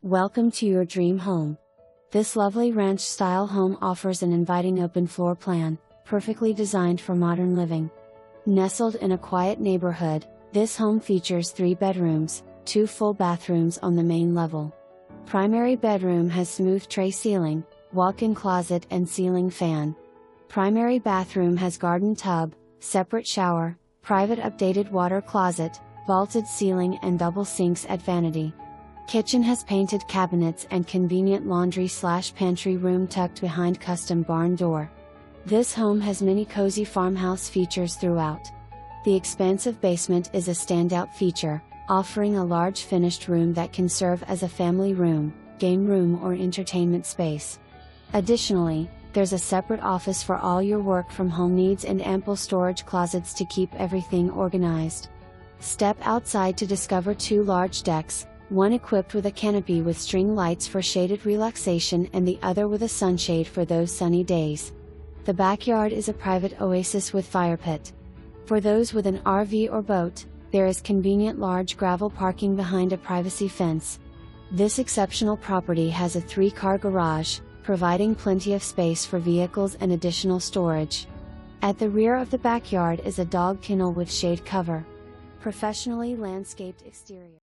Welcome to your dream home. This lovely ranch-style home offers an inviting open floor plan, perfectly designed for modern living. Nestled in a quiet neighborhood, this home features 3 bedrooms, 2 full bathrooms on the main level. Primary bedroom has smooth tray ceiling, walk-in closet and ceiling fan. Primary bathroom has garden tub, separate shower, private updated water closet, vaulted ceiling and double sinks at vanity. Kitchen has painted cabinets and convenient laundry/pantry room tucked behind custom barn door. This home has many cozy farmhouse features throughout. The expansive basement is a standout feature, offering a large finished room that can serve as a family room, game room or entertainment space. Additionally, there's a separate office for all your work from home needs and ample storage closets to keep everything organized. Step outside to discover 2 large decks, one equipped with a canopy with string lights for shaded relaxation and the other with a sunshade for those sunny days. The backyard is a private oasis with firepit. For those with an RV or boat, there is convenient large gravel parking behind a privacy fence. This exceptional property has a 3-car garage, providing plenty of space for vehicles and additional storage. At the rear of the backyard is a dog kennel with shade cover. Professionally landscaped exterior.